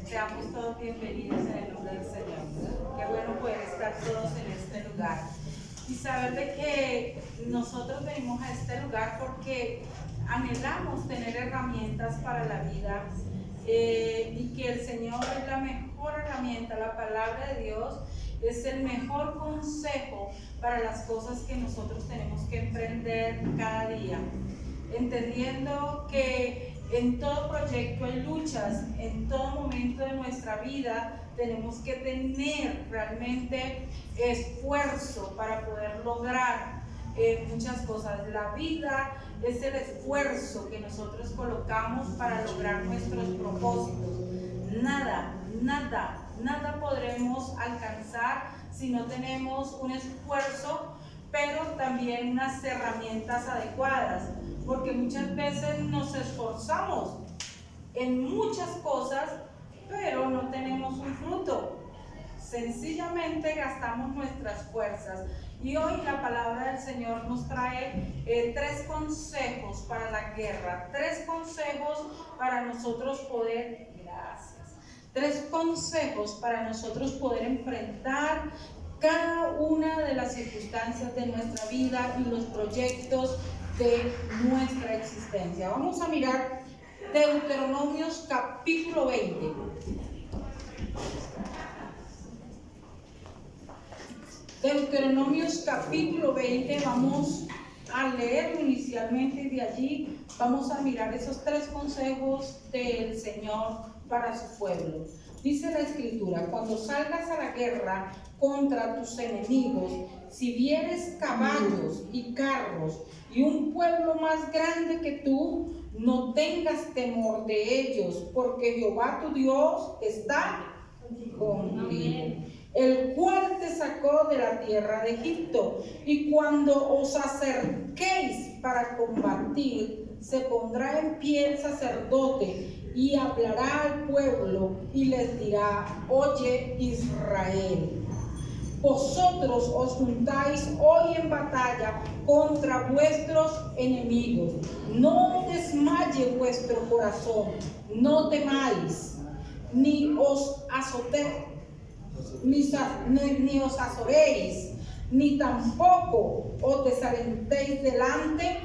Seamos todos bienvenidos en el nombre del Señor. Qué bueno poder estar todos en este lugar. Y saber de que nosotros venimos a este lugar porque anhelamos tener herramientas para la vida y que el Señor es la mejor herramienta, la palabra de Dios es el mejor consejo para las cosas que nosotros tenemos que emprender cada día, entendiendo que en todo proyecto hay luchas, en todo momento de nuestra vida tenemos que tener realmente esfuerzo para poder lograr muchas cosas. La vida es el esfuerzo que nosotros colocamos para lograr nuestros propósitos. Nada podremos alcanzar si no tenemos un esfuerzo, pero también unas herramientas adecuadas, porque muchas veces nos esforzamos en muchas cosas, pero no tenemos un fruto. Sencillamente gastamos nuestras fuerzas. Y hoy la palabra del Señor nos trae 3 consejos para la guerra, 3 consejos para nosotros poder, 3 consejos para nosotros poder enfrentar cada una de las circunstancias de nuestra vida y los proyectos de nuestra existencia. Vamos a mirar Deuteronomios capítulo 20. Deuteronomios capítulo 20, vamos a leerlo inicialmente y de allí vamos a mirar esos 3 consejos del Señor para su pueblo. Dice la Escritura: cuando salgas a la guerra contra tus enemigos, si vieres caballos y carros y un pueblo más grande que tú, no tengas temor de ellos, porque Jehová tu Dios está contigo, el cual te sacó de la tierra de Egipto. Y cuando os acerquéis para combatir, se pondrá en pie el sacerdote y hablará al pueblo y les dirá: oye Israel, vosotros os juntáis hoy en batalla contra vuestros enemigos. No desmaye vuestro corazón, no temáis, ni os azoréis, ni tampoco os desalentéis delante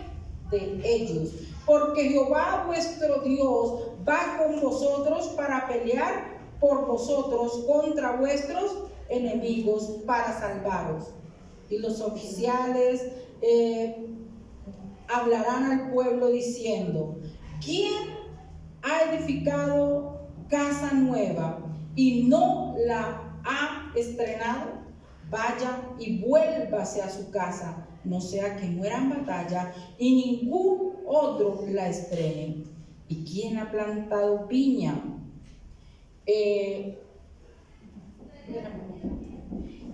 de ellos, porque Jehová vuestro Dios va con vosotros para pelear por vosotros contra vuestros enemigos para salvaros. Y los oficiales hablarán al pueblo diciendo: ¿quién ha edificado casa nueva y no la ha estrenado? Vaya y vuélvase a su casa, no sea que muera en batalla y ningún otro la estrene. ¿Y quién ha plantado viña?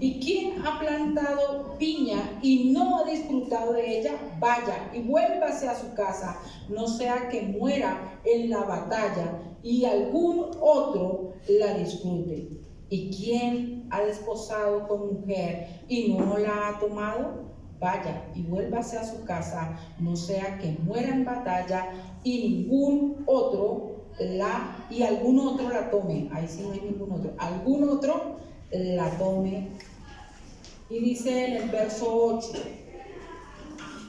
¿Y quién ha plantado viña y no ha disfrutado de ella? Vaya y vuélvase a su casa, no sea que muera en la batalla y algún otro la disfrute. ¿Y quién ha desposado con mujer y no la ha tomado? Vaya y vuélvase a su casa, no sea que muera en batalla y algún otro la tome. Ahí sí no hay ningún otro. Algún otro la tome. Y dice en el verso 8: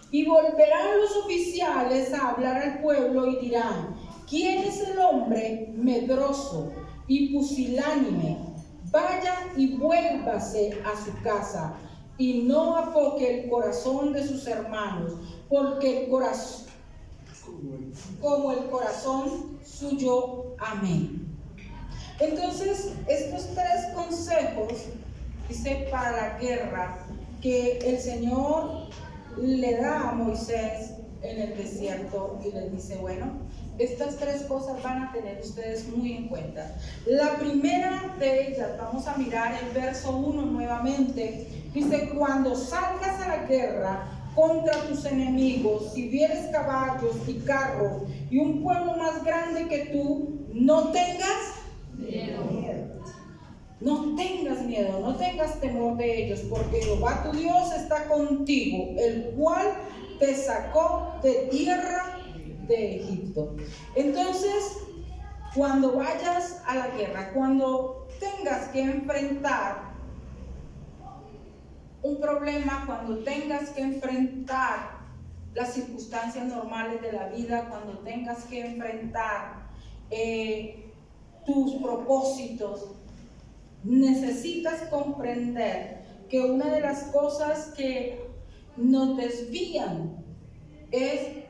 y volverán los oficiales a hablar al pueblo y dirán: ¿quién es el hombre medroso y pusilánime? Vaya y vuélvase a su casa, y no apoque el corazón de sus hermanos, porque el corazón, como el corazón suyo. Amén. Entonces, estos 3 consejos, dice, para la guerra, que el Señor le da a Moisés en el desierto, y le dice: bueno, estas 3 cosas van a tener ustedes muy en cuenta. La primera de ellas, vamos a mirar el verso 1 nuevamente, dice: cuando salgas a la guerra contra tus enemigos, si vieres caballos y carros y un pueblo más grande que tú, no tengas miedo. No tengas miedo, no tengas temor de ellos, porque Jehová tu Dios está contigo, el cual te sacó de tierra de Egipto. Entonces, cuando vayas a la guerra, cuando tengas que enfrentar un problema, cuando tengas que enfrentar las circunstancias normales de la vida, cuando tengas que enfrentar tus propósitos, necesitas comprender que una de las cosas que nos desvían es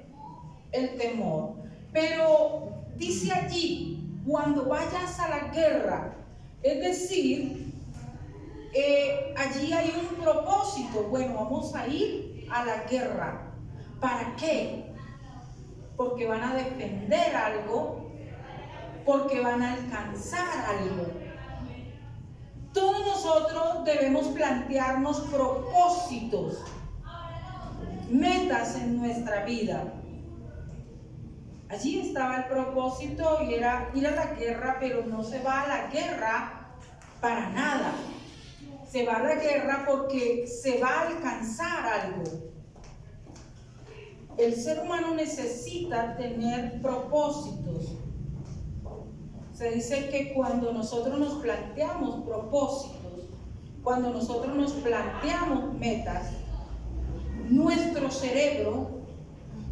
el temor. Pero dice allí, cuando vayas a la guerra, es decir, allí hay un propósito. Bueno, vamos a ir a la guerra. ¿Para qué? Porque van a defender algo, porque van a alcanzar algo. Todos nosotros debemos plantearnos propósitos, metas en nuestra vida. Allí estaba el propósito y era ir a la guerra, pero no se va a la guerra para nada. Se va a la guerra porque se va a alcanzar algo. El ser humano necesita tener propósitos. Se dice que cuando nosotros nos planteamos propósitos, cuando nosotros nos planteamos metas, nuestro cerebro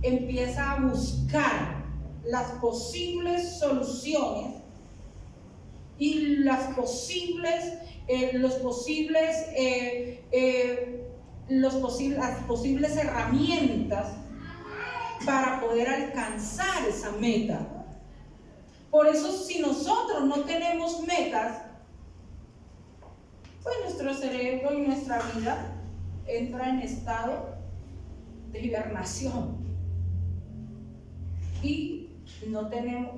empieza a buscar las posibles soluciones y las posibles herramientas para poder alcanzar esa meta. Por eso, si nosotros no tenemos metas, pues nuestro cerebro y nuestra vida entra en estado de hibernación. Y no tenemos,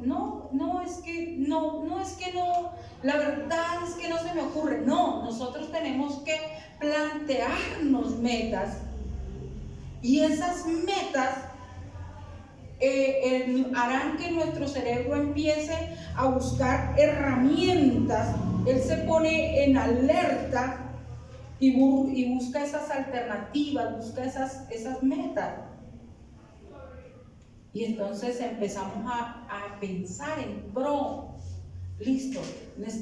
la verdad es que no se me ocurre. No, nosotros tenemos que plantearnos metas. Y esas metas harán que nuestro cerebro empiece a buscar herramientas. Él se pone en alerta y busca esas alternativas, busca esas metas. Y entonces empezamos a pensar en listo,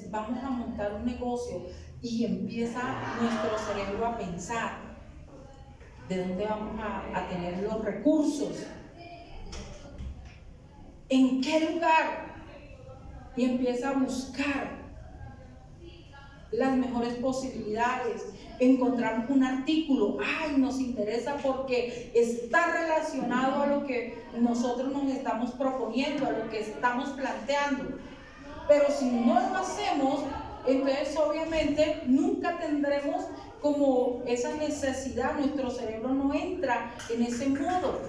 vamos a montar un negocio, y empieza nuestro cerebro a pensar de dónde vamos a tener los recursos, en qué lugar, y empieza a buscar las mejores posibilidades. Encontramos un artículo, nos interesa porque está relacionado a lo que nosotros nos estamos proponiendo, a lo que estamos planteando. Pero si no lo hacemos, entonces obviamente nunca tendremos como esa necesidad, nuestro cerebro no entra en ese modo.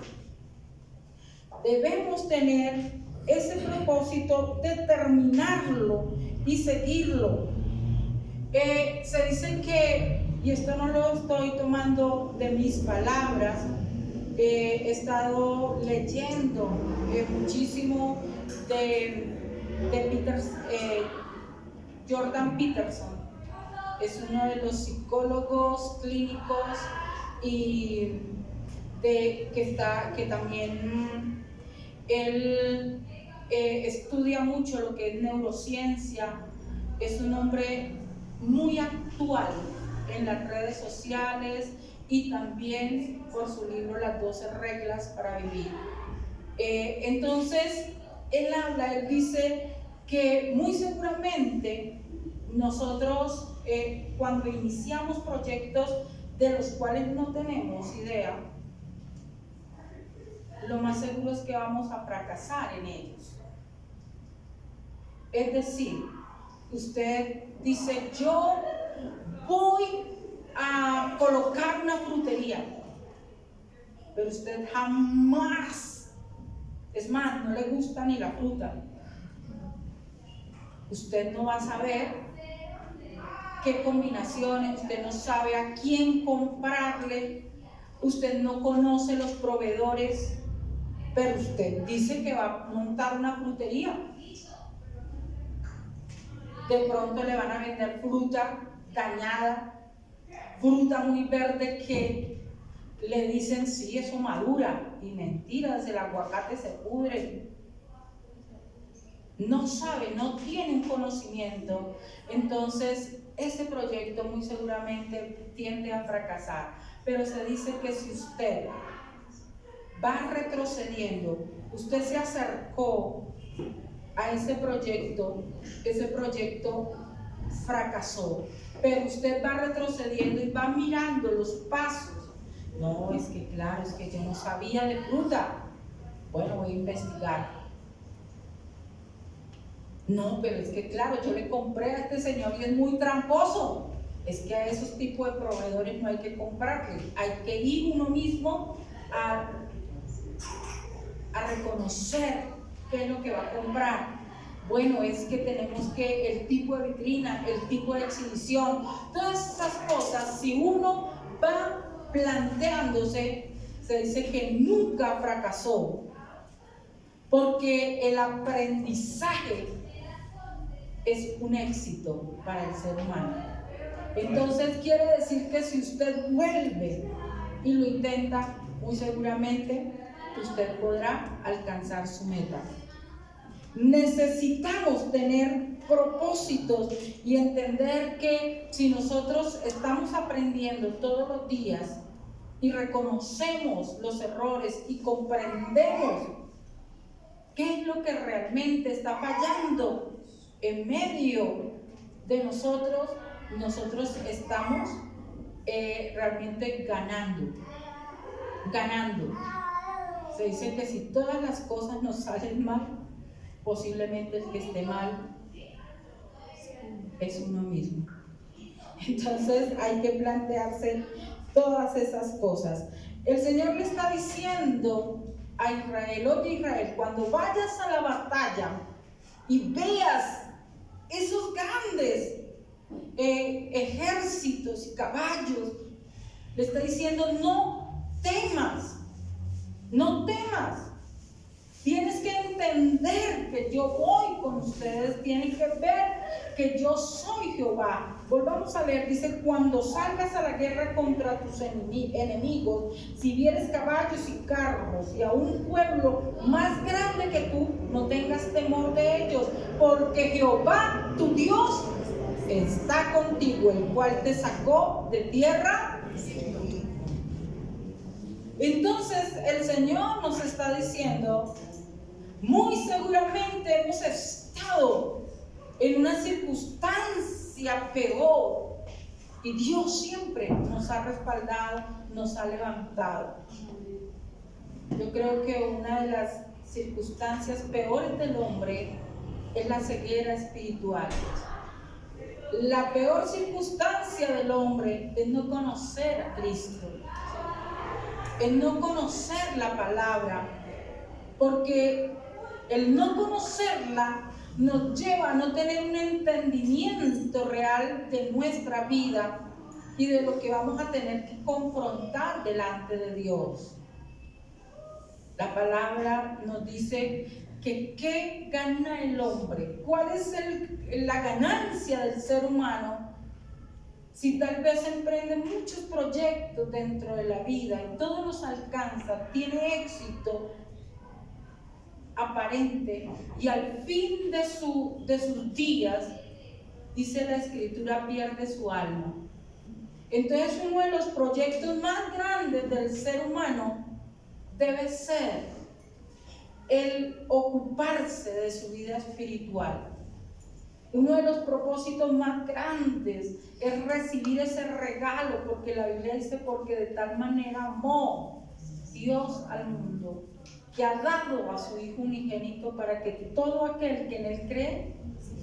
Debemos tener ese propósito, determinarlo y seguirlo. Se dice que, y esto no lo estoy tomando de mis palabras, he estado leyendo muchísimo de Jordan Peterson. Es uno de los psicólogos clínicos y que también él estudia mucho lo que es neurociencia. Es un hombre muy actual en las redes sociales y también por su libro Las 12 reglas para vivir. Entonces él dice que muy seguramente nosotros cuando iniciamos proyectos de los cuales no tenemos idea, lo más seguro es que vamos a fracasar en ellos. Es decir, usted dice, yo voy a colocar una frutería, pero usted jamás, es más, no le gusta ni la fruta. Usted no va a saber qué combinaciones, usted no sabe a quién comprarle, usted no conoce los proveedores, pero usted dice que va a montar una frutería. De pronto le van a vender fruta dañada, fruta muy verde que le dicen, sí, eso madura, y mentiras, el aguacate se pudre. no sabe, no tiene un conocimiento, entonces ese proyecto muy seguramente tiende a fracasar. Pero se dice que si usted va retrocediendo, usted se acercó a ese proyecto fracasó, pero usted va retrocediendo y va mirando los pasos. No, es que claro, es que yo no sabía de fruta. Bueno, voy a investigar. No, pero es que claro, yo le compré a este señor y es muy tramposo. Es que a esos tipos de proveedores no hay que comprarle. Hay que ir uno mismo a reconocer qué es lo que va a comprar. Bueno, es que tenemos que el tipo de vitrina, el tipo de exhibición, todas esas cosas, si uno va planteándose, se dice que nunca fracasó, porque el aprendizaje es un éxito para el ser humano. Entonces quiere decir que si usted vuelve y lo intenta, muy seguramente usted podrá alcanzar su meta. Necesitamos tener propósitos y entender que si nosotros estamos aprendiendo todos los días y reconocemos los errores y comprendemos qué es lo que realmente está fallando en medio de nosotros, nosotros estamos realmente ganando. Se dice que si todas las cosas nos salen mal, posiblemente el que esté mal es uno mismo. Entonces hay que plantearse todas esas cosas. El Señor le está diciendo a Israel: oye Israel, cuando vayas a la batalla y veas esos grandes ejércitos y caballos, le está diciendo: no temas. Tienes que entender que yo voy con ustedes, tienen que ver que yo soy Jehová. Volvamos a leer, dice: cuando salgas a la guerra contra tus enemigos, si vieres caballos y carros y a un pueblo más grande que tú, no tengas temor de ellos, porque Jehová, tu Dios, está contigo, el cual te sacó de tierra. Entonces el Señor nos está diciendo: muy seguramente hemos estado en una circunstancia peor y Dios siempre nos ha respaldado, nos ha levantado. Yo creo que una de las circunstancias peores del hombre es la ceguera espiritual. La peor circunstancia del hombre es no conocer a Cristo, es no conocer la palabra, porque el no conocerla nos lleva a no tener un entendimiento real de nuestra vida y de lo que vamos a tener que confrontar delante de Dios. La palabra nos dice que ¿qué gana el hombre? ¿Cuál es la ganancia del ser humano si tal vez emprende muchos proyectos dentro de la vida y todos los alcanza, tiene éxito aparente y al fin de sus días, dice la Escritura, pierde su alma? Entonces uno de los proyectos más grandes del ser humano debe ser el ocuparse de su vida espiritual. Uno de los propósitos más grandes es recibir ese regalo, porque la Biblia dice: porque de tal manera amó Dios al mundo, que ha dado a su Hijo unigénito, para que todo aquel que en Él cree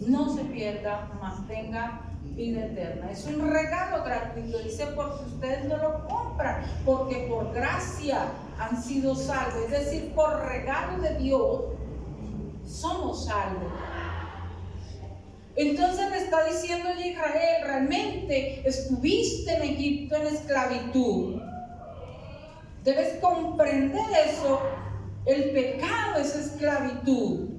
no se pierda, mas tenga vida eterna. Es un regalo gratuito, dice, porque ustedes no lo compran, porque por gracia han sido salvos, es decir, por regalo de Dios somos salvos. Entonces le está diciendo a Israel: realmente estuviste en Egipto en esclavitud. Debes comprender eso. El pecado es esclavitud.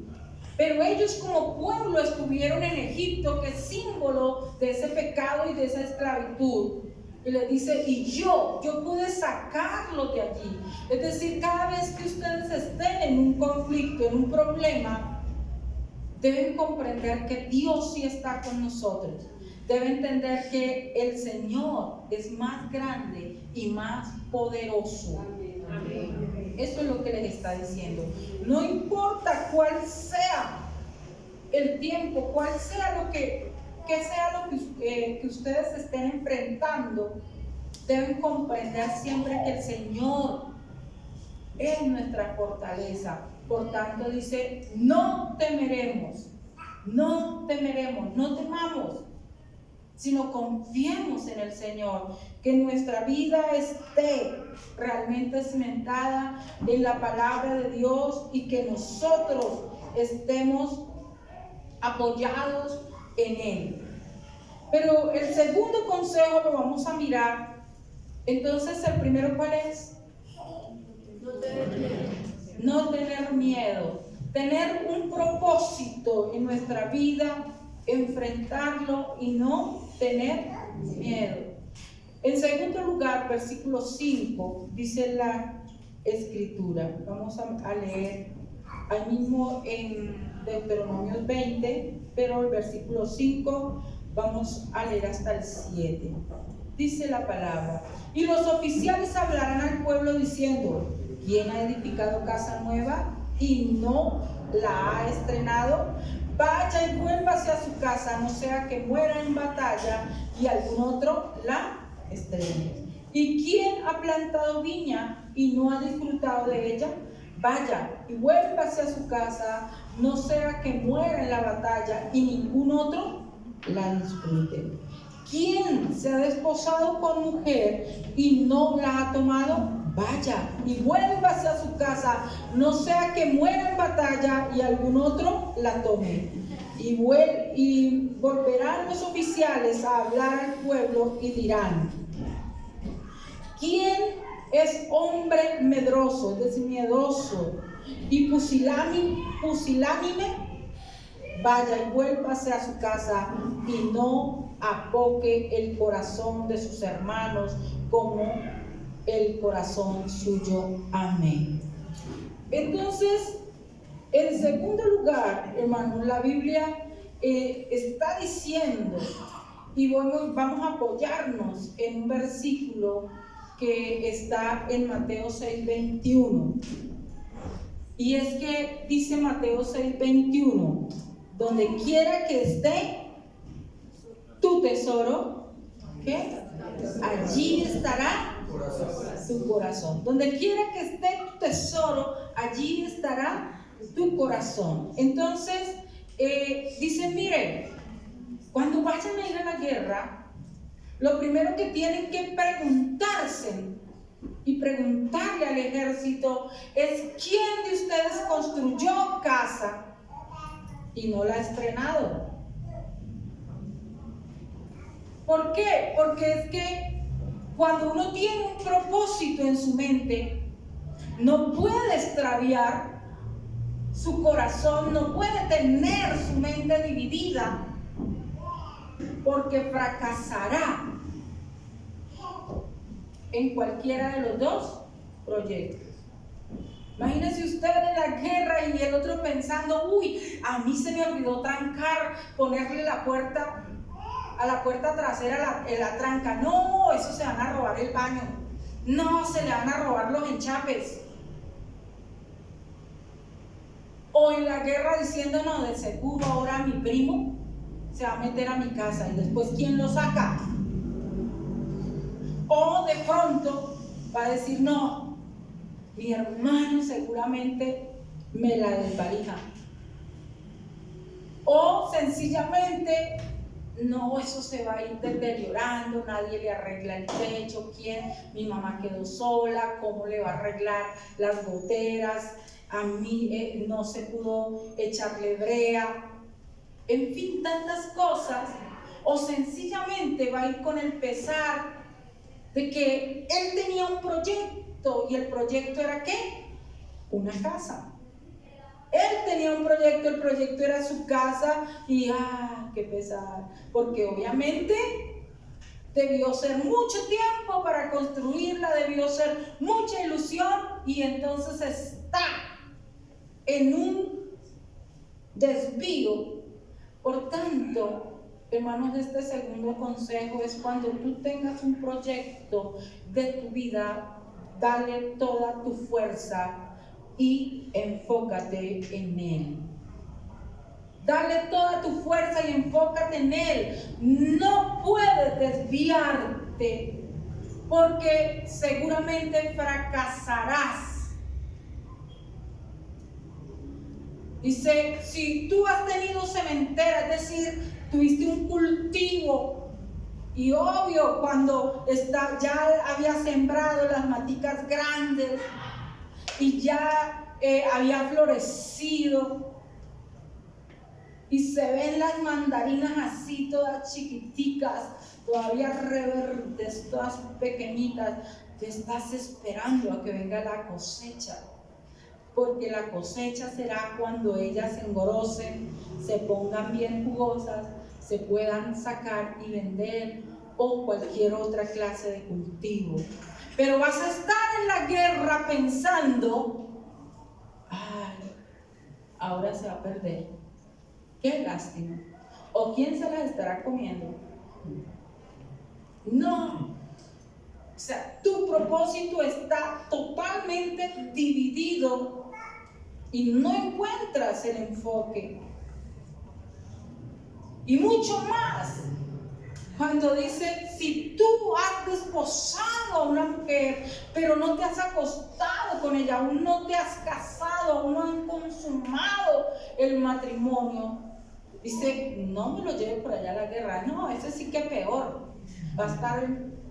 Pero ellos como pueblo estuvieron en Egipto, que es símbolo de ese pecado y de esa esclavitud. Y les dice: y yo pude sacarlos de allí. Es decir, cada vez que ustedes estén en un conflicto, en un problema, deben comprender que Dios sí está con nosotros. Deben entender que el Señor es más grande y más poderoso. Amén. Eso es lo que les está diciendo. No importa cuál sea el tiempo, cuál sea lo que ustedes estén enfrentando, deben comprender siempre que el Señor es nuestra fortaleza. Por tanto dice, no temeremos, no temamos, sino confiemos en el Señor, que nuestra vida esté realmente cimentada en la palabra de Dios y que nosotros estemos apoyados en Él. Pero el segundo consejo lo vamos a mirar. Entonces, el primero, ¿cuál es? No tener miedo. Tener un propósito en nuestra vida, enfrentarlo y no tener miedo. En segundo lugar, versículo 5, dice la Escritura. Vamos a leer ahí mismo en Deuteronomio 20, pero el versículo 5 vamos a leer hasta el 7. Dice la palabra: y los oficiales hablarán al pueblo diciendo: ¿quién ha edificado casa nueva y no la ha estrenado? Vaya y vuélvase a su casa, no sea que muera en batalla y algún otro la estrene. ¿Y quién ha plantado viña y no ha disfrutado de ella? Vaya y vuélvase a su casa, no sea que muera en la batalla y ningún otro la disfrute. ¿Quién se ha desposado con mujer y no la ha tomado? Vaya y vuélvase a su casa, no sea que muera en batalla y algún otro la tome. Y volverán los oficiales a hablar al pueblo y dirán: ¿quién es hombre medroso, es decir, miedoso y pusilánime? Vaya y vuélvase a su casa y no apoque el corazón de sus hermanos como el corazón suyo. Amén. Entonces, en segundo lugar, hermano, la Biblia está diciendo, y vamos a apoyarnos en un versículo que está en Mateo 6:21. Y es que dice Mateo 6:21: donde quiera que esté tu tesoro, ¿qué? Allí estará tu corazón. Donde quiera que esté tu tesoro, allí estará tu corazón. Entonces, dice, miren, cuando vayan a ir a la guerra, lo primero que tienen que preguntarse y preguntarle al ejército es: ¿quién de ustedes construyó casa y no la ha estrenado? ¿Por qué? Porque es que cuando uno tiene un propósito en su mente, no puede extraviar su corazón, no puede tener su mente dividida, porque fracasará en cualquiera de los dos proyectos. Imagínese usted en la guerra y el otro pensando: uy, a mí se me olvidó trancar, ponerle la puerta a la puerta trasera la tranca. No, eso se van a robar el baño. No, se le van a robar los enchapes. O en la guerra diciendo: no, de seguro ahora mi primo se va a meter a mi casa y después ¿quién lo saca? O de pronto va a decir: no, mi hermano seguramente me la desvalija. O sencillamente: no, eso se va a ir deteriorando, nadie le arregla el techo, ¿quién? Mi mamá quedó sola, ¿cómo le va a arreglar las goteras? A mí no se pudo echarle brea. En fin, tantas cosas. O sencillamente va a ir con el pesar de que él tenía un proyecto, y el proyecto era ¿qué? Una casa. Él tenía un proyecto, el proyecto era su casa, y qué pesar, porque obviamente debió ser mucho tiempo para construirla, debió ser mucha ilusión, y entonces está en un desvío. Por tanto, hermanos, este segundo consejo es: cuando tú tengas un proyecto de tu vida, dale toda tu fuerza y enfócate en él. Dale toda tu fuerza y enfócate en él. No puedes desviarte, porque seguramente fracasarás. Dice, si tú has tenido cementera, es decir, tuviste un cultivo, y obvio, cuando ya había sembrado las maticas grandes y ya había florecido, y se ven las mandarinas así, todas chiquiticas, todavía reverdes, todas pequeñitas, te estás esperando a que venga la cosecha, porque la cosecha será cuando ellas se engrosen, se pongan bien jugosas, se puedan sacar y vender, o cualquier otra clase de cultivo. Pero vas a estar en la guerra pensando: ay, ahora se va a perder, qué lástima, o quién se las estará comiendo. No, o sea, tu propósito está totalmente dividido y no encuentras el enfoque. Y mucho más cuando dice: si tú has desposado a una mujer, pero no te has acostado con ella, aún no te has casado, aún no han consumado el matrimonio, dice: no me lo lleve por allá a la guerra. No, ese sí que peor, va a estar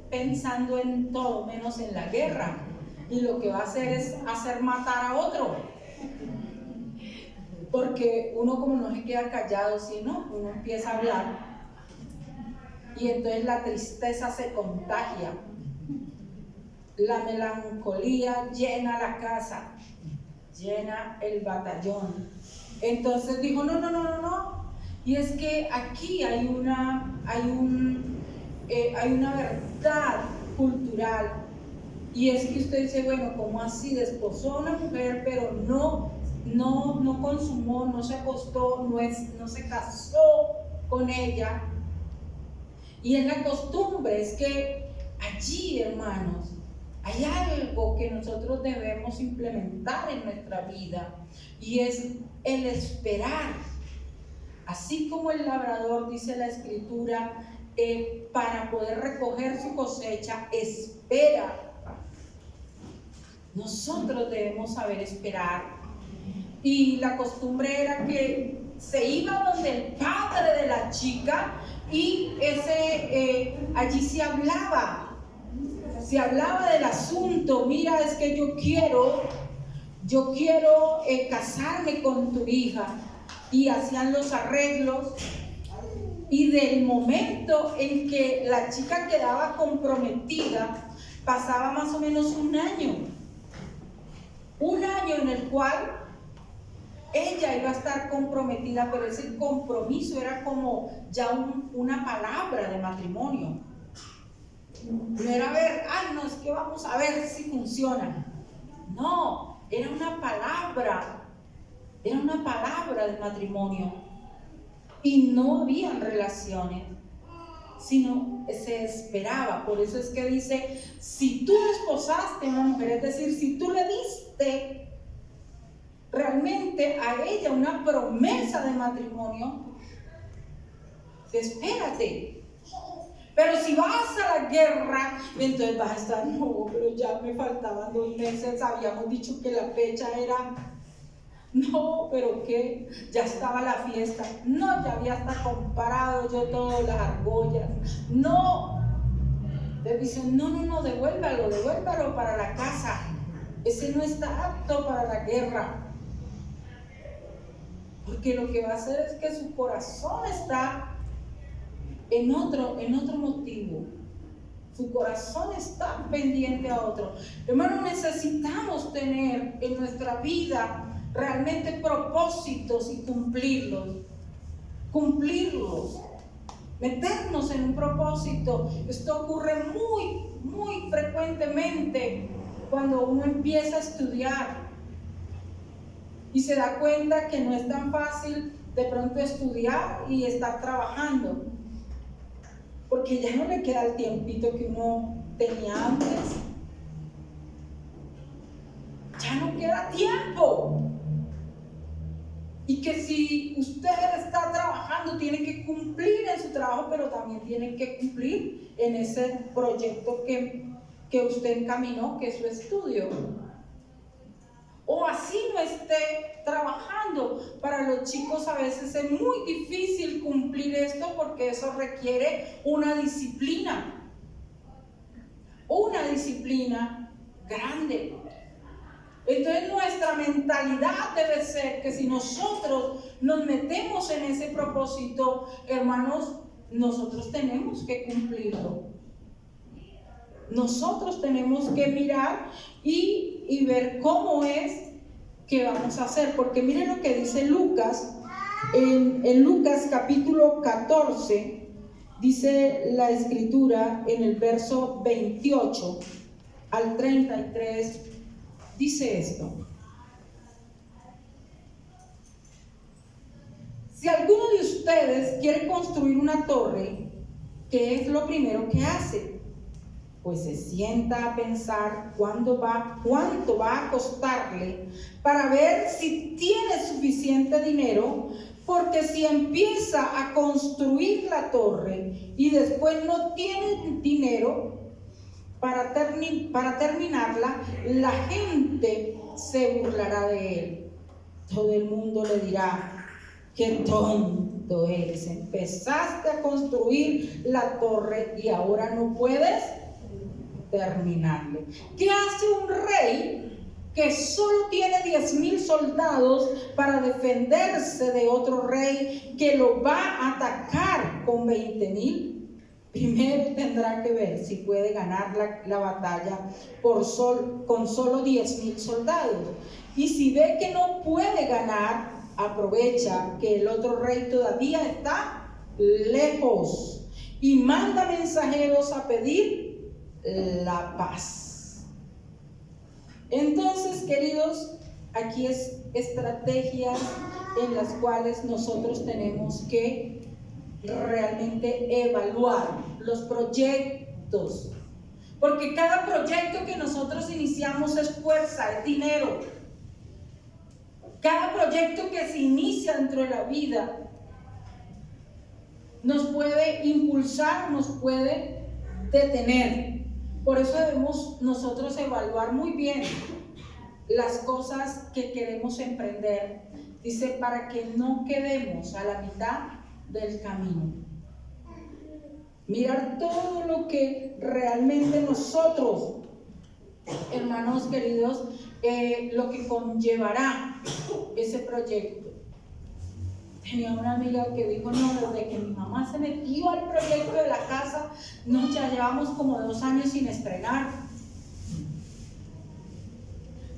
pensando en todo menos en la guerra, y lo que va a hacer es hacer matar a otro, porque uno, como no se queda callado, sino uno empieza a hablar, y entonces la tristeza se contagia, la melancolía llena la casa, llena el batallón. Entonces dijo: no, y es que aquí hay una verdad cultural, y es que usted dice: bueno, ¿cómo así? Desposó a una mujer, pero no consumó, no se acostó, no se casó con ella. Y en la costumbre es que allí, hermanos, hay algo que nosotros debemos implementar en nuestra vida, y es el esperar. Así como el labrador, dice la Escritura, para poder recoger su cosecha, espera. Nosotros debemos saber esperar. Y la costumbre era que se iba donde el padre de la chica, y allí se hablaba del asunto: mira, es que yo quiero casarme con tu hija. Y hacían los arreglos, y del momento en que la chica quedaba comprometida, pasaba más o menos un año en el cual ella iba a estar comprometida, pero ese compromiso era como ya una palabra de matrimonio. No era ver: no, es que vamos a ver si funciona. No, era una palabra de matrimonio. Y no habían relaciones, sino se esperaba. Por eso es que dice: si tú desposaste a una mujer, es decir, si tú le diste realmente a ella una promesa de matrimonio, espérate. Pero si vas a la guerra, entonces vas a estar: no, pero ya me faltaban 2 meses, habíamos dicho que la fecha era... No, pero ¿qué? Ya estaba la fiesta. No, ya había hasta comprado yo todas las argollas. No. Le dicen: no, devuélvalo para la casa. Ese no está apto para la guerra. Porque lo que va a hacer es que su corazón está en otro motivo. Su corazón está pendiente a otro. Hermano, necesitamos tener en nuestra vida realmente propósitos y cumplirlos, meternos en un propósito. Esto ocurre muy frecuentemente cuando uno empieza a estudiar y se da cuenta que no es tan fácil de pronto estudiar y estar trabajando, porque ya no le queda el tiempito que uno tenía antes. Ya no queda tiempo. Y que si usted está trabajando, tiene que cumplir en su trabajo, pero también tiene que cumplir en ese proyecto que usted encaminó, que es su estudio. O así no esté trabajando. Para los chicos a veces es muy difícil cumplir esto porque eso requiere una disciplina grande. Entonces nuestra mentalidad debe ser que si nosotros nos metemos en ese propósito, hermanos, nosotros tenemos que cumplirlo. Nosotros tenemos que mirar y ver cómo es que vamos a hacer. Porque miren lo que dice Lucas, en Lucas capítulo 14, dice la escritura en el verso 28 al 33, dice esto: si alguno de ustedes quiere construir una torre, ¿qué es lo primero que hace? Pues se sienta a pensar cuánto va a costarle para ver si tiene suficiente dinero, porque si empieza a construir la torre y después no tiene dinero para terminarla, la gente se burlará de él. Todo el mundo le dirá: qué tonto eres, empezaste a construir la torre y ahora no puedes terminarle. ¿Qué hace un rey que solo tiene 10,000 soldados para defenderse de otro rey que lo va a atacar con 20,000? Primero tendrá que ver si puede ganar la batalla con solo 10,000 soldados. Y si ve que no puede ganar, aprovecha que el otro rey todavía está lejos y manda mensajeros a pedir la paz. Entonces, queridos, aquí es estrategias en las cuales nosotros tenemos que realmente evaluar los proyectos, porque cada proyecto que nosotros iniciamos es fuerza, es dinero. Cada proyecto que se inicia dentro de la vida nos puede impulsar, nos puede detener. Por eso debemos nosotros evaluar muy bien las cosas que queremos emprender. Dice, para que no quedemos a la mitad del camino. Mirar todo lo que realmente nosotros, hermanos queridos, lo que conllevará ese proyecto. Tenía una amiga que dijo: no, desde que mi mamá se metió al proyecto de la casa, no, ya llevamos como 2 años sin estrenar.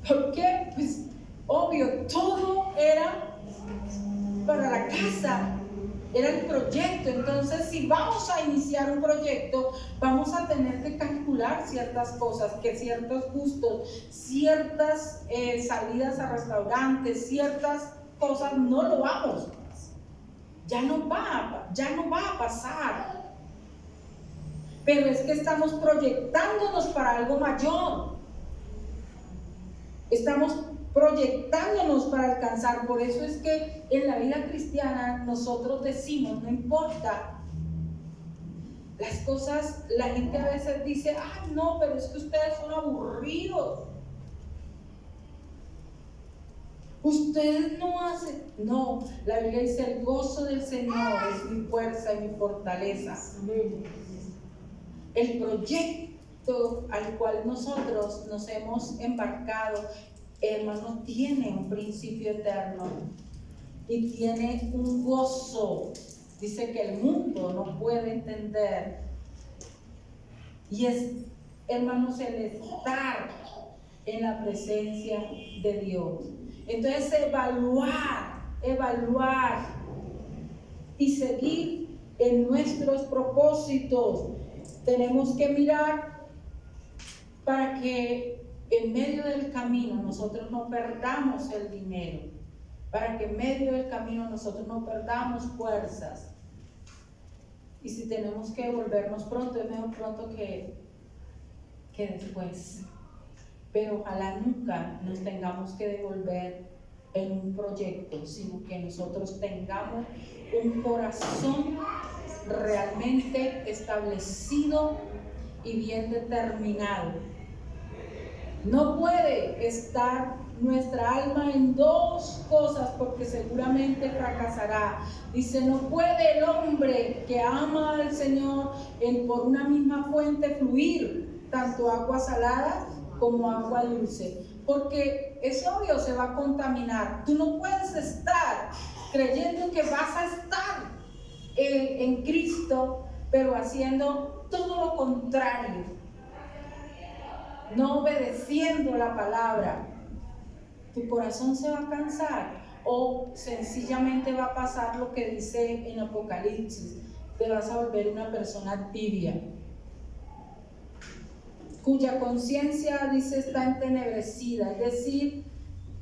¿Por qué? Pues obvio, todo era para la casa, era el proyecto. Entonces, si vamos a iniciar un proyecto, vamos a tener que calcular ciertas cosas, que ciertos gustos, ciertas salidas a restaurantes, ciertas cosas no lo vamos. Ya no va a pasar. Pero es que estamos proyectándonos para algo mayor. Estamos proyectándonos para alcanzar. Por eso es que en la vida cristiana nosotros decimos: no importa las cosas. La gente a veces dice: ay, no, pero es que ustedes son aburridos. Ustedes no hacen. No, la Biblia dice: el gozo del Señor es mi fuerza y mi fortaleza. El proyecto al cual nosotros nos hemos embarcado, hermanos, tiene un principio eterno y tiene un gozo. Dice que el mundo no puede entender. Y es, hermanos, el estar en la presencia de Dios. Entonces, evaluar y seguir en nuestros propósitos. Tenemos que mirar para que en medio del camino nosotros no perdamos el dinero, para que en medio del camino nosotros no perdamos fuerzas. Y si tenemos que volvernos pronto, es mejor pronto que después. Pero ojalá nunca nos tengamos que devolver en un proyecto, sino que nosotros tengamos un corazón realmente establecido y bien determinado. No puede estar nuestra alma en dos cosas porque seguramente fracasará. Dice, no puede el hombre que ama al Señor por una misma fuente fluir tanto agua salada como agua dulce, porque es obvio, se va a contaminar. Tú no puedes estar creyendo que vas a estar en Cristo, pero haciendo todo lo contrario, no obedeciendo la palabra. Tu corazón se va a cansar o sencillamente va a pasar lo que dice en Apocalipsis: te vas a volver una persona tibia, cuya conciencia, dice, está entenebrecida, es decir,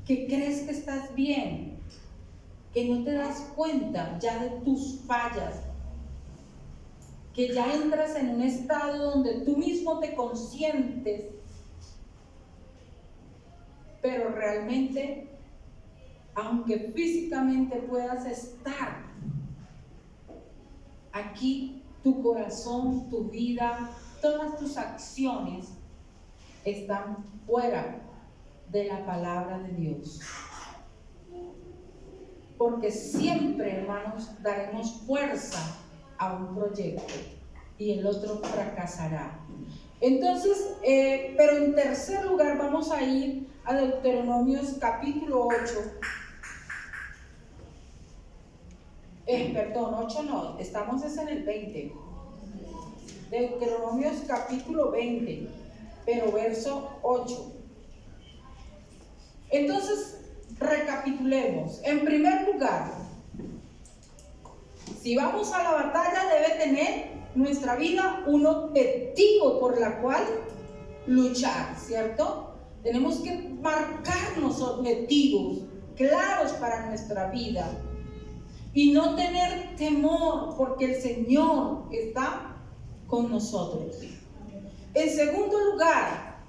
que crees que estás bien, que no te das cuenta ya de tus fallas, que ya entras en un estado donde tú mismo te consientes, pero realmente, aunque físicamente puedas estar aquí, tu corazón, tu vida, todas tus acciones están fuera de la palabra de Dios. Porque siempre, hermanos, daremos fuerza a un proyecto y el otro fracasará. Entonces, pero en tercer lugar vamos a ir a Deuteronomios capítulo 8. Perdón, 8 no, estamos en el 20. Deuteronomios capítulo 20, pero verso 8. Entonces, recapitulemos. En primer lugar, si vamos a la batalla, debe tener nuestra vida un objetivo por la cual luchar, ¿cierto? Tenemos que marcarnos objetivos claros para nuestra vida y no tener temor, porque el Señor está con nosotros. En segundo lugar,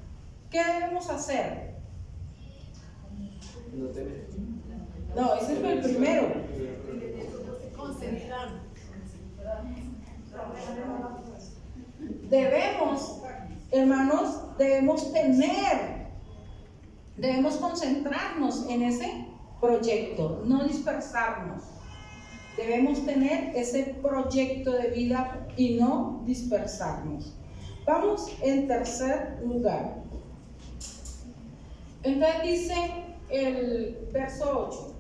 ¿qué debemos hacer? No, ese es el primero. Debemos, hermanos, debemos concentrarnos en ese proyecto, no dispersarnos. Debemos tener ese proyecto de vida y no dispersarnos. Vamos en tercer lugar. Entonces dice el verso 8.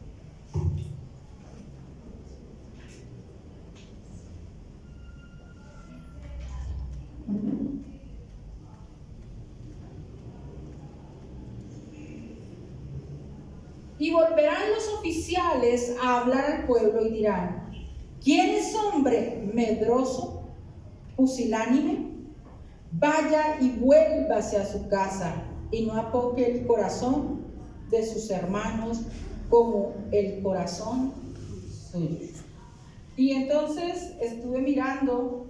Y volverán los oficiales a hablar al pueblo y dirán: ¿quién es hombre medroso, pusilánime? Vaya y vuélvase a su casa y no apoque el corazón de sus hermanos como el corazón suyo. Y entonces estuve mirando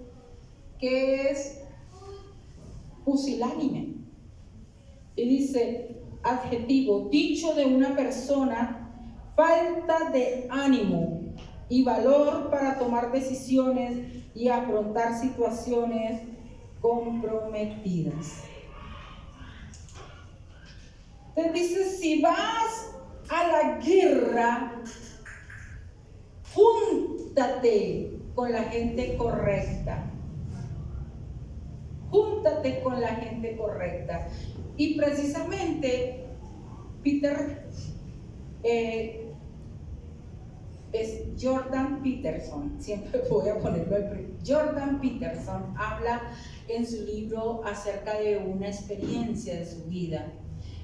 qué es pusilánime. Y dice: adjetivo, dicho de una persona, falta de ánimo y valor para tomar decisiones y afrontar situaciones comprometidas. Entonces dice: si vas a la guerra, júntate con la gente correcta. Júntate con la gente correcta. Y precisamente es Jordan Peterson, siempre voy a ponerlo al primero. Jordan Peterson habla en su libro acerca de una experiencia de su vida.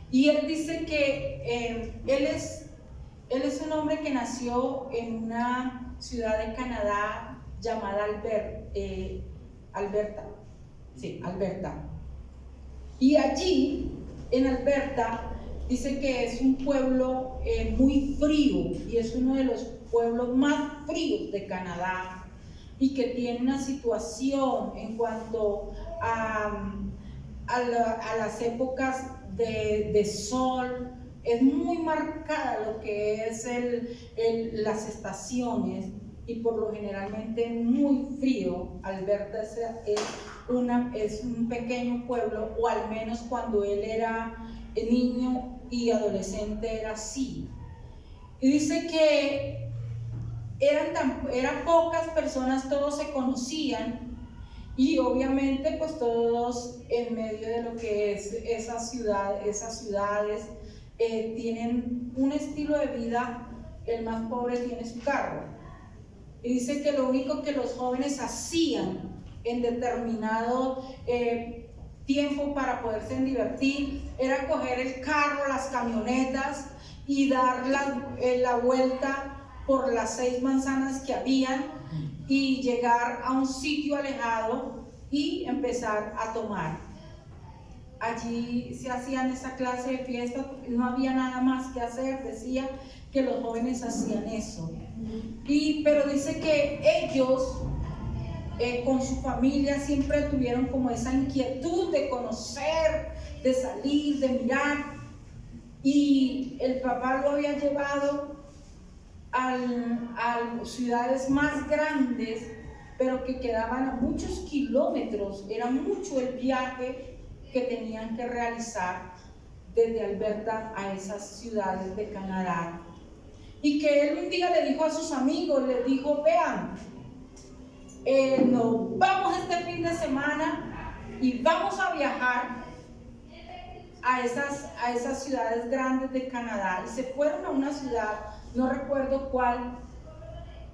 Y él dice que él es un hombre que nació en una ciudad de Canadá llamada Alberta. Sí, Alberta. Y allí, en Alberta, dice que es un pueblo muy frío y es uno de los pueblos más fríos de Canadá y que tiene una situación en cuanto a las épocas de sol. Es muy marcada lo que es las estaciones y por lo generalmente muy frío. Alberta es un pequeño pueblo, o al menos cuando él era niño y adolescente era así. Y dice que eran pocas personas, todos se conocían y obviamente pues todos en medio de lo que es esas ciudades tienen un estilo de vida. El más pobre tiene su carro y dice que lo único que los jóvenes hacían en determinado tiempo para poderse divertir era coger el carro, las camionetas y dar la vuelta por las 6 manzanas que habían y llegar a un sitio alejado y empezar a tomar. Allí se hacían esa clase de fiestas porque no había nada más que hacer. Decía que los jóvenes hacían eso. Pero dice que ellos con su familia siempre tuvieron como esa inquietud de conocer, de salir, de mirar, y el papá lo había llevado a ciudades más grandes, pero que quedaban a muchos kilómetros. Era mucho el viaje que tenían que realizar desde Alberta a esas ciudades de Canadá. Y que él un día le dijo a sus amigos, les dijo: vean, nos vamos este fin de semana y vamos a viajar a esas ciudades grandes de Canadá. Y se fueron a una ciudad, no recuerdo cuál,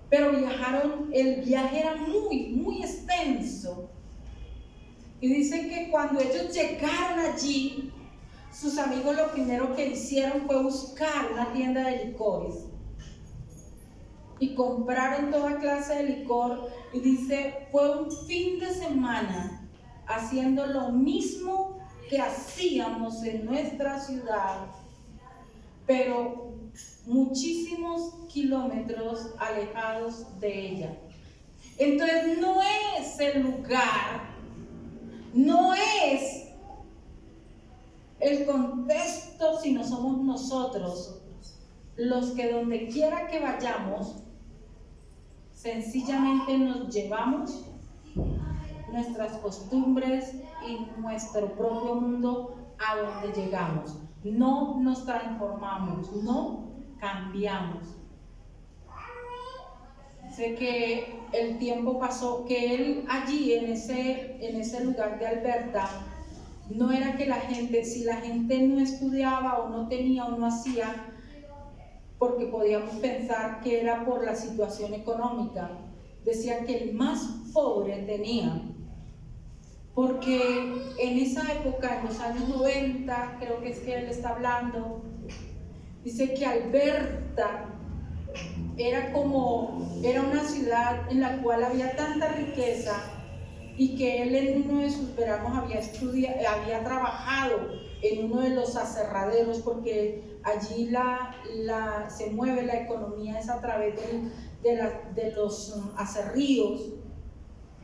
pero viajaron. El viaje era muy, muy extenso. Y dice que cuando ellos llegaron allí, sus amigos lo primero que hicieron fue buscar una tienda de licores y compraron toda clase de licor. Y dice, fue un fin de semana haciendo lo mismo que hacíamos en nuestra ciudad, pero muchísimos kilómetros alejados de ella. Entonces no es el lugar, no es el contexto, sino somos nosotros los que donde quiera que vayamos, sencillamente nos llevamos nuestras costumbres y nuestro propio mundo a donde llegamos. No nos transformamos, no cambiamos. Sé que el tiempo pasó, que él allí en ese lugar de Alberta, no era que la gente, si la gente no estudiaba o no tenía o no hacía, porque podíamos pensar que era por la situación económica. Decía que el más pobre tenía, porque en esa época, en los años 90, creo que es que él está hablando, dice que Alberta era una ciudad en la cual había tanta riqueza, y que él en uno de sus veranos había trabajado en uno de los aserraderos, porque allí se mueve la economía, es a través de los aserríos,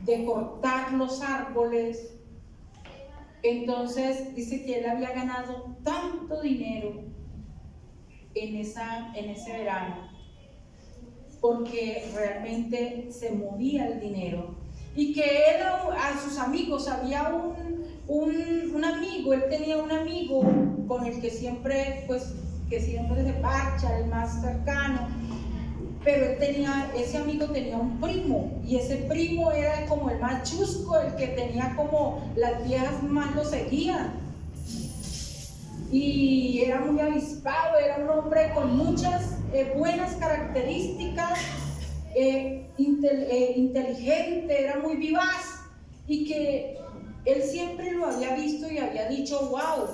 de cortar los árboles. Entonces dice que él había ganado tanto dinero en ese verano, porque realmente se movía el dinero. Y que él a sus amigos, había un amigo, él tenía un amigo con el que siempre se parcha, el más cercano, pero ese amigo tenía un primo, y ese primo era como el más chusco, el que tenía como las viejas más lo seguían, y era muy avispado, era un hombre con muchas buenas características, inteligente, era muy vivaz, y que él siempre lo había visto y había dicho: wow,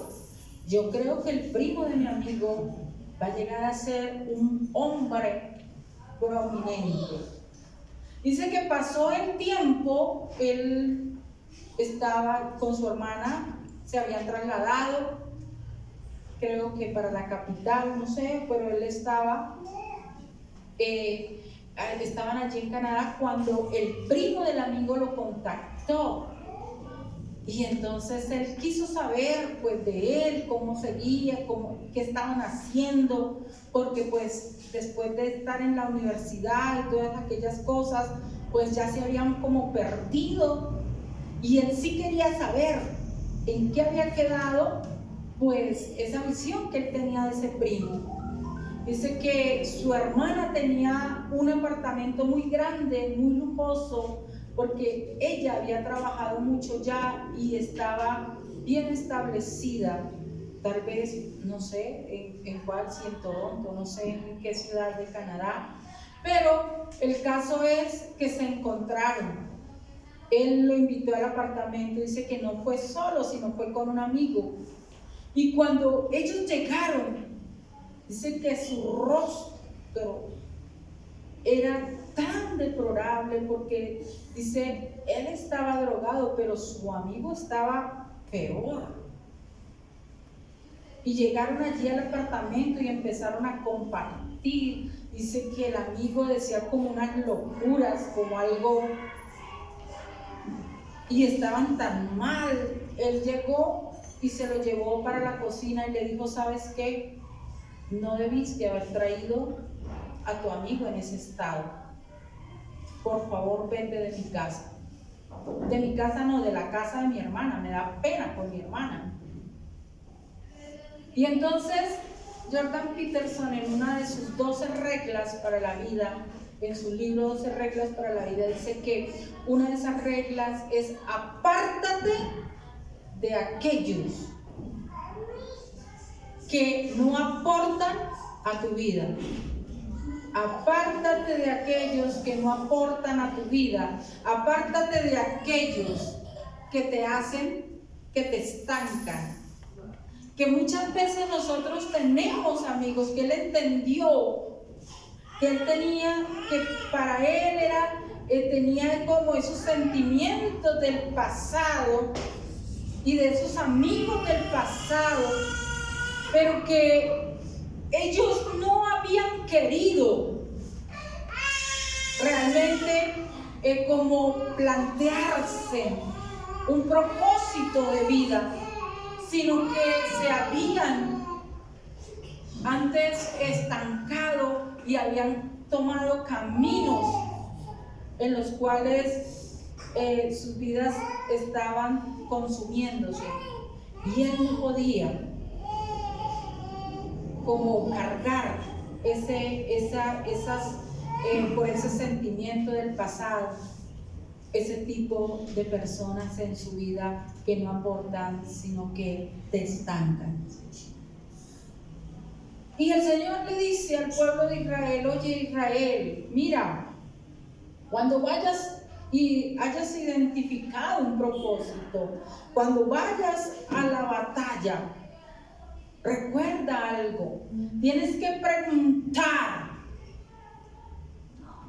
yo creo que el primo de mi amigo va a llegar a ser un hombre prominente. Dice que pasó el tiempo, él estaba con su hermana, se habían trasladado, creo que para la capital, no sé, pero él estaban allí en Canadá cuando el primo del amigo lo contactó. Y entonces él quiso saber pues de él, cómo seguía, qué estaban haciendo, porque pues después de estar en la universidad y todas aquellas cosas, pues ya se habían como perdido, y él sí quería saber en qué había quedado pues esa visión que él tenía de ese primo. Dice que su hermana tenía un apartamento muy grande, muy lujoso, porque ella había trabajado mucho ya y estaba bien establecida, tal vez, no sé en cuál, si en Toronto, no sé en qué ciudad de Canadá, pero el caso es que se encontraron. Él lo invitó al apartamento, dice que no fue solo, sino fue con un amigo, y cuando ellos llegaron, dice que su rostro era tan deplorable, porque dice, él estaba drogado, pero su amigo estaba peor. Y llegaron allí al apartamento y empezaron a compartir. Dice que el amigo decía como unas locuras, como algo, y estaban tan mal. Él llegó y se lo llevó para la cocina y le dijo, ¿sabes qué? No debiste haber traído a tu amigo en ese estado. Por favor, vete de mi casa. De mi casa no, de la casa de mi hermana. Me da pena por mi hermana. Y entonces Jordan Peterson, en una de sus 12 reglas para la vida, en su libro 12 reglas para la vida, dice que una de esas reglas es: apártate de aquellos que no aportan a tu vida. Apártate de aquellos que no aportan a tu vida. Apártate de aquellos que te hacen, que te estancan. Que muchas veces nosotros tenemos amigos que él entendió, que él tenía, que para él era, tenía como esos sentimientos del pasado y de esos amigos del pasado, pero que ellos no habían querido realmente como plantearse un propósito de vida, sino que se habían antes estancado y habían tomado caminos en los cuales sus vidas estaban consumiéndose, y él no podía como cargar por ese sentimiento del pasado, ese tipo de personas en su vida que no aportan, sino que te estancan. Y el Señor le dice al pueblo de Israel: oye Israel, mira, cuando vayas y hayas identificado un propósito, cuando vayas a la batalla, recuerda algo, tienes que preguntar.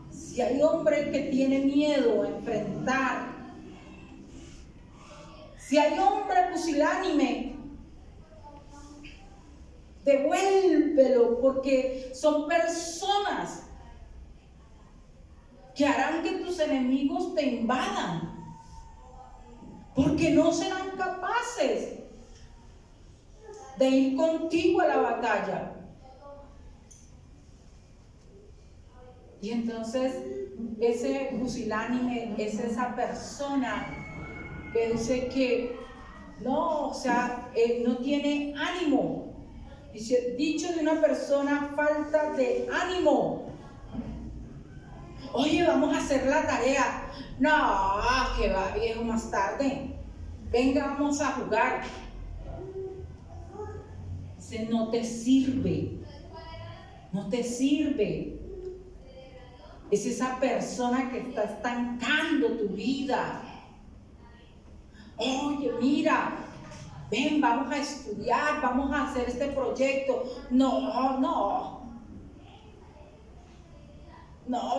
Si hay hombre que tiene miedo a enfrentar, si hay hombre pusilánime, devuélvelo, porque son personas que harán que tus enemigos te invadan, porque no serán capaces de ir contigo a la batalla. Y entonces ese pusilánime es esa persona que dice que no, o sea, no tiene ánimo. Dice, dicho de una persona, falta de ánimo. Oye, vamos a hacer la tarea. No, que va, viejo, más tarde. Venga, vamos a jugar. Dice, no te sirve. No te sirve. Es esa persona que está estancando tu vida. Oye, mira, ven, vamos a estudiar, vamos a hacer este proyecto. No,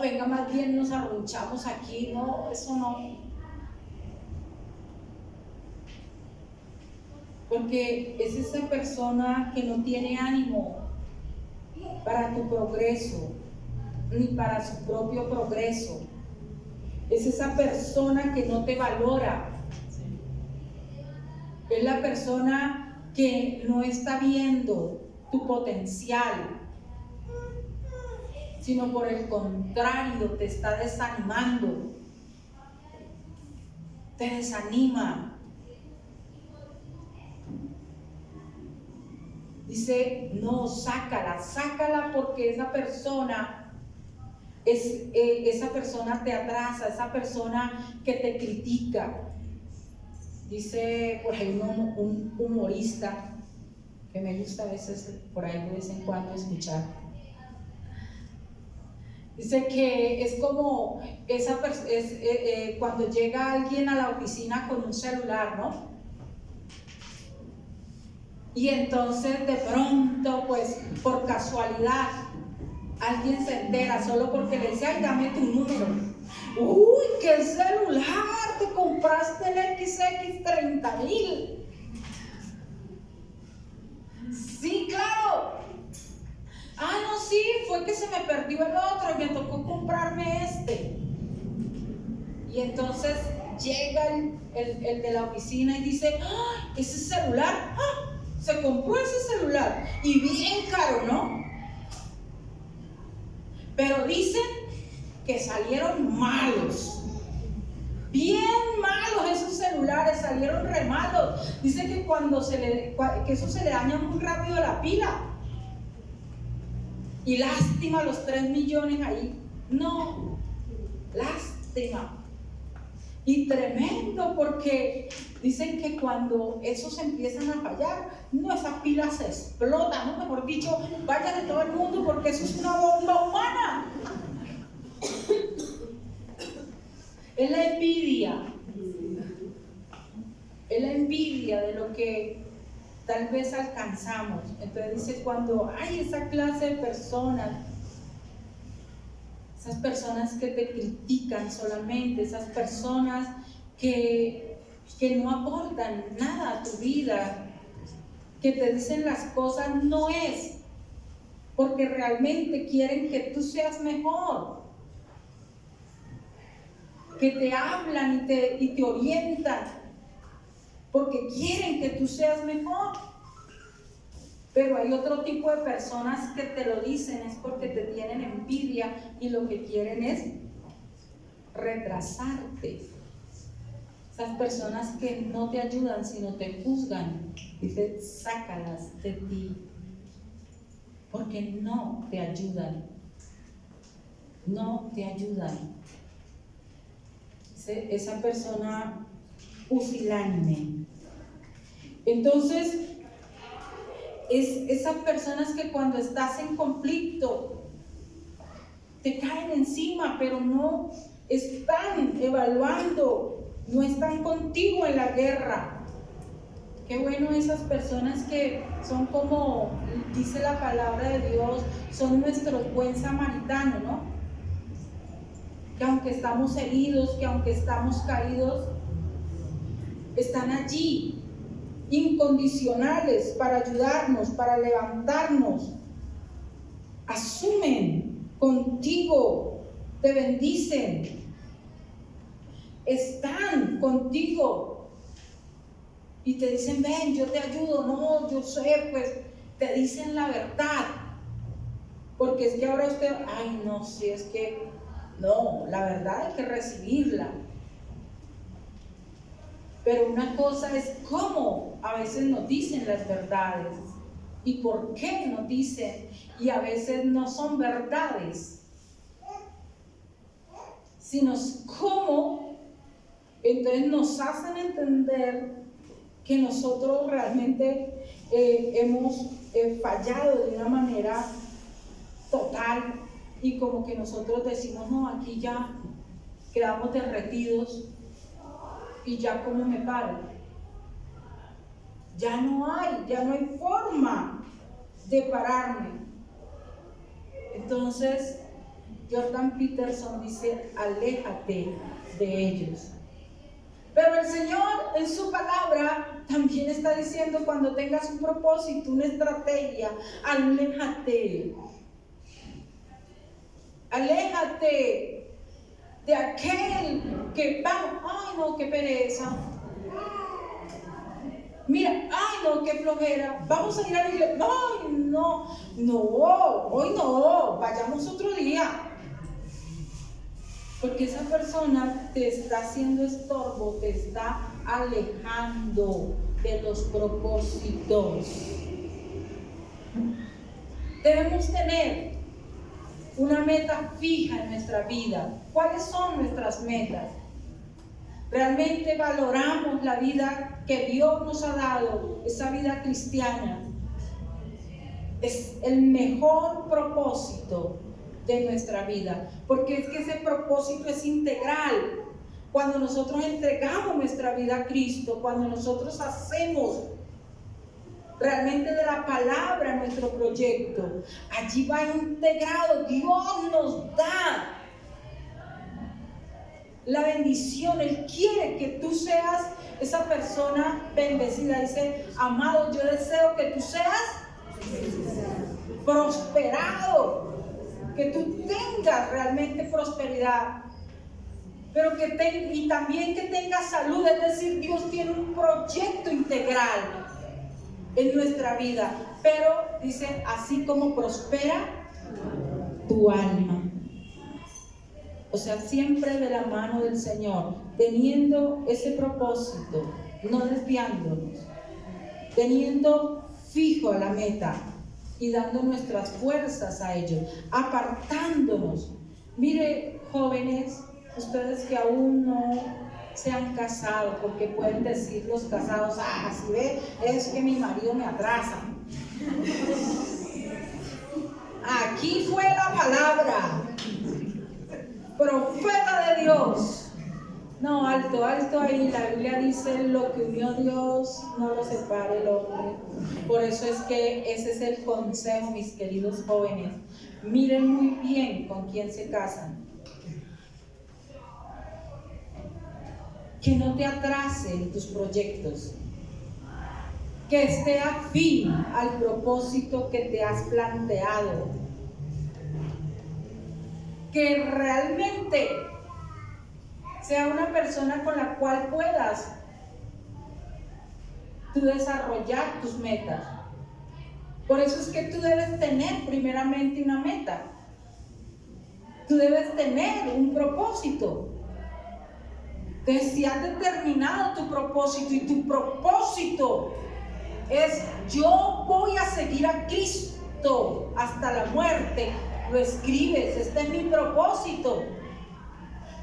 venga, más bien nos arrunchamos aquí. No, eso no. Porque es esa persona que no tiene ánimo para tu progreso, ni para su propio progreso. Es esa persona que no te valora. Es la persona que no está viendo tu potencial, sino por el contrario te está desanimando. Te desanima. Dice, no, sácala porque esa persona te atrasa, esa persona que te critica. Dice por ahí un humorista que me gusta a veces por ahí de vez en cuando escuchar. Dice que es como cuando llega alguien a la oficina con un celular, ¿no? Y entonces de pronto, pues por casualidad, alguien se entera solo porque le dice, ay, dame tu número. Uy, qué celular, te compraste el XX30.000. Sí, claro. Ah, no, sí, fue que se me perdió el otro y me tocó comprarme este. Y entonces llega el de la oficina y dice, ¡ah, ese celular! ¡Ah! Se compró ese celular y bien caro, ¿no? Pero dicen que salieron malos, bien malos esos celulares, salieron re malos. Dice que que eso se le daña muy rápido la pila. Y lástima los 3 millones ahí. No, lástima. Y tremendo, porque dicen que cuando esos empiezan a fallar, no, esa pila se explota, ¿no? Mejor dicho, vaya de todo el mundo, porque eso es una bomba humana. Es la envidia. Es la envidia de lo que tal vez alcanzamos. Entonces dice, cuando hay esa clase de personas, esas personas que te critican solamente, esas personas que no aportan nada a tu vida, que te dicen las cosas no es, porque realmente quieren que tú seas mejor, que te hablan y te orientan, porque quieren que tú seas mejor. Pero hay otro tipo de personas que te lo dicen es porque te tienen envidia y lo que quieren es retrasarte. Esas personas que no te ayudan sino te juzgan, dice, sácalas de ti, porque no te ayudan. No te ayudan. Dice, esa persona pusilánime. Entonces, es esas personas que cuando estás en conflicto te caen encima, pero no están evaluando, no están contigo en la guerra. Qué bueno esas personas que son como dice la palabra de Dios, son nuestros buen samaritanos, ¿no? Que aunque estamos heridos, que aunque estamos caídos, están allí incondicionales para ayudarnos, para levantarnos, asumen contigo, te bendicen, están contigo y te dicen, ven, yo te ayudo, no, yo sé, pues te dicen la verdad, porque es que ahora usted, ay no, si es que, no, la verdad hay que recibirla. Pero una cosa es cómo a veces nos dicen las verdades y por qué nos dicen, y a veces no son verdades, sino cómo entonces nos hacen entender que nosotros realmente hemos fallado de una manera total y como que nosotros decimos, no, aquí ya quedamos derretidos. Y ya como me paro, ya no hay forma de pararme. Entonces Jordan Peterson dice, aléjate de ellos. Pero el Señor en su palabra también está diciendo, cuando tengas un propósito, una estrategia, aléjate. Aléjate de aquel que vamos, ay no, qué pereza. Mira, ay no, qué flojera. Vamos a ir a la iglesia. Ay no, hoy no, vayamos otro día. Porque esa persona te está haciendo estorbo, te está alejando de los propósitos. Debemos tener una meta fija en nuestra vida. ¿Cuáles son nuestras metas? ¿Realmente valoramos la vida que Dios nos ha dado, esa vida cristiana? Es el mejor propósito de nuestra vida, porque es que ese propósito es integral. Cuando nosotros entregamos nuestra vida a Cristo, cuando nosotros hacemos realmente de la palabra nuestro proyecto, allí va integrado. Dios nos da la bendición. Él quiere que tú seas esa persona bendecida. Dice, amado, yo deseo que tú seas prosperado, que tú tengas realmente prosperidad, pero y también que tengas salud. Es decir, Dios tiene un proyecto integral en nuestra vida, pero dice, así como prospera tu alma. O sea, siempre de la mano del Señor, teniendo ese propósito, no desviándonos, teniendo fijo la meta y dando nuestras fuerzas a ello, apartándonos. Mire, jóvenes, ustedes que aún no se han casado, porque pueden decir los casados, si ve, es que mi marido me atrasa. Aquí fue la palabra, profeta de Dios. No, alto ahí. La Biblia dice, lo que unió Dios no lo separe el hombre. Por eso es que ese es el consejo, mis queridos jóvenes. Miren muy bien con quién se casan. Que no te atrasen tus proyectos, que esté afín al propósito que te has planteado, que realmente sea una persona con la cual puedas tú desarrollar tus metas. Por eso es que tú debes tener primeramente una meta, tú debes tener un propósito. Entonces, si has determinado tu propósito y tu propósito es, yo voy a seguir a Cristo hasta la muerte, lo escribes, este es mi propósito.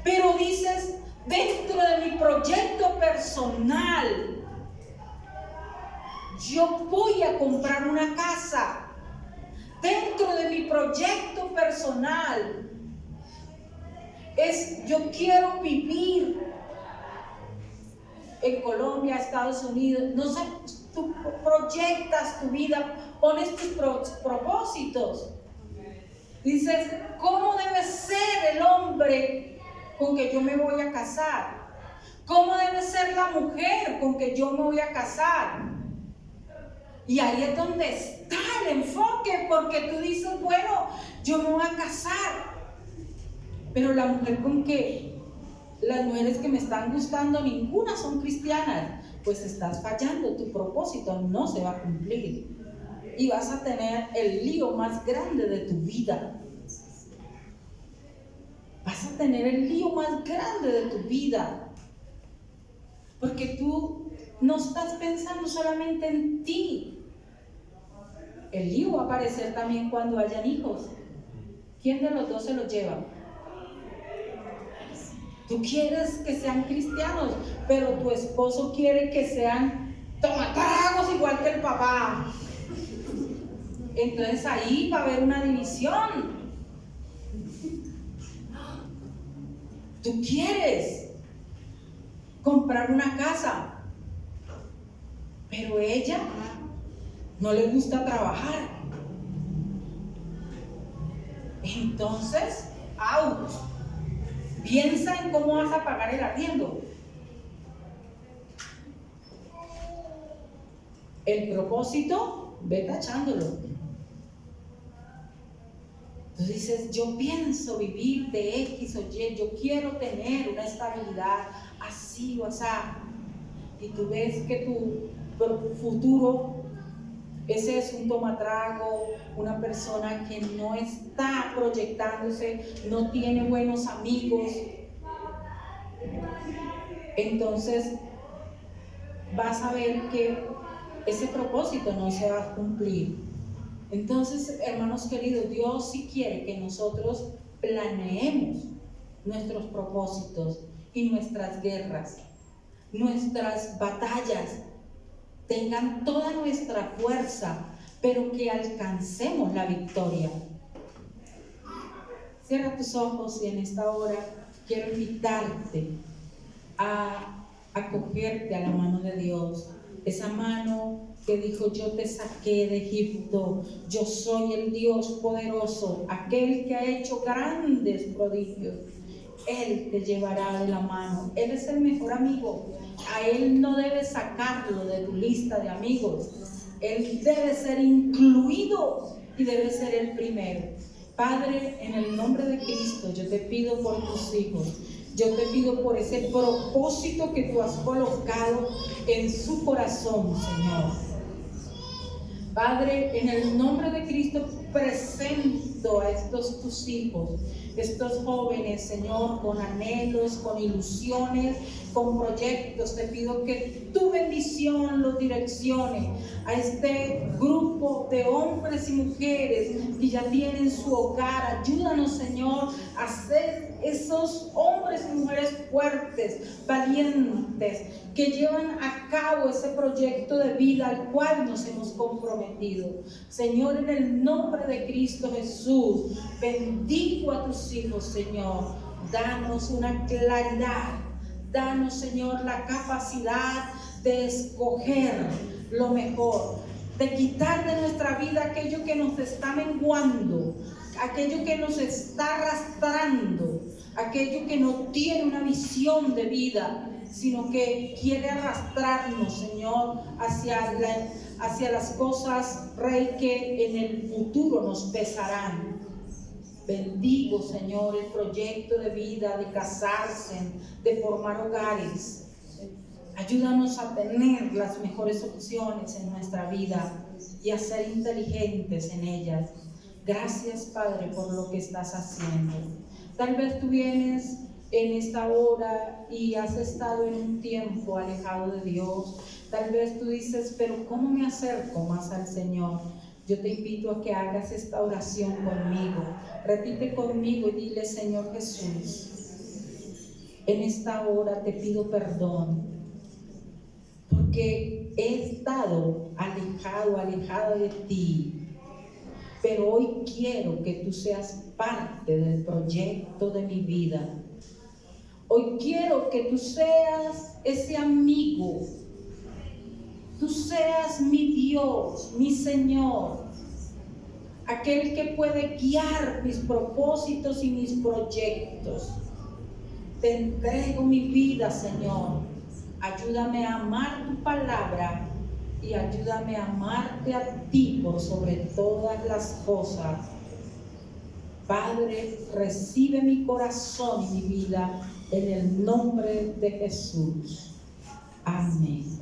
Pero dices, dentro de mi proyecto personal, yo voy a comprar una casa. Dentro de mi proyecto personal es, yo quiero vivir en Colombia, Estados Unidos. No sé, tú proyectas tu vida, pones tus propósitos. Dices, ¿cómo debe ser el hombre con que yo me voy a casar? ¿Cómo debe ser la mujer con que yo me voy a casar? Y ahí es donde está el enfoque, porque tú dices, bueno, yo me voy a casar, pero la mujer con que, las mujeres que me están gustando, ninguna son cristianas. Pues estás fallando, tu propósito no se va a cumplir y vas a tener el lío más grande de tu vida. Vas a tener el lío más grande de tu vida, porque tú no estás pensando solamente en ti. El lío va a aparecer también cuando hayan hijos. ¿Quién de los dos se los lleva? Tú quieres que sean cristianos, pero tu esposo quiere que sean tomatragos igual que el papá. Entonces ahí va a haber una división. Tú quieres comprar una casa, pero ella no le gusta trabajar. Entonces, piensa en cómo vas a pagar el arriendo. El propósito, ve tachándolo. Tú dices, yo pienso vivir de X o Y, yo quiero tener una estabilidad así o así. Y tú ves que tu futuro, ese es un tomatrago, una persona que no está proyectándose, no tiene buenos amigos. Entonces vas a ver que ese propósito no se va a cumplir. Entonces, hermanos queridos, Dios sí quiere que nosotros planeemos nuestros propósitos y nuestras guerras, nuestras batallas, tengan toda nuestra fuerza, pero que alcancemos la victoria. Cierra tus ojos y en esta hora quiero invitarte a acogerte a la mano de Dios, esa mano que dijo: yo te saqué de Egipto, yo soy el Dios poderoso, aquel que ha hecho grandes prodigios. Él te llevará de la mano, Él es el mejor amigo. A Él no debes sacarlo de tu lista de amigos, Él debe ser incluido y debe ser el primero. Padre, en el nombre de Cristo, yo te pido por tus hijos. Yo te pido por ese propósito que tú has colocado en su corazón, Señor. Padre, en el nombre de Cristo presento a estos tus hijos, estos jóvenes, Señor, con anhelos, con ilusiones, con proyectos. Te pido que tu bendición los direccione a este grupo de hombres y mujeres que ya tienen su hogar. Ayúdanos, Señor, a ser esos hombres y mujeres fuertes, valientes, que llevan a cabo ese proyecto de vida al cual nos hemos comprometido. Señor, en el nombre de Cristo Jesús, bendigo a tus hijos, Señor. Danos una claridad, danos, Señor, la capacidad de escoger lo mejor, de quitar de nuestra vida aquello que nos está menguando, aquello que nos está arrastrando, aquello que no tiene una visión de vida, sino que quiere arrastrarnos, Señor, hacia las cosas, Rey, que en el futuro nos pesarán. Bendigo, Señor, el proyecto de vida, de casarse, de formar hogares. Ayúdanos a tener las mejores opciones en nuestra vida y a ser inteligentes en ellas. Gracias, Padre, por lo que estás haciendo. Tal vez tú vienes en esta hora y has estado en un tiempo alejado de Dios. Tal vez tú dices, pero ¿cómo me acerco más al Señor? Yo te invito a que hagas esta oración conmigo. Repite conmigo y dile: Señor Jesús, en esta hora te pido perdón, porque he estado alejada de ti, pero hoy quiero que tú seas parte del proyecto de mi vida. Hoy quiero que tú seas ese amigo, tú seas mi Dios, mi Señor, aquel que puede guiar mis propósitos y mis proyectos. Te entrego mi vida, Señor. Ayúdame a amar tu palabra y ayúdame a amarte a ti por sobre todas las cosas. Padre, recibe mi corazón y mi vida en el nombre de Jesús. Amén.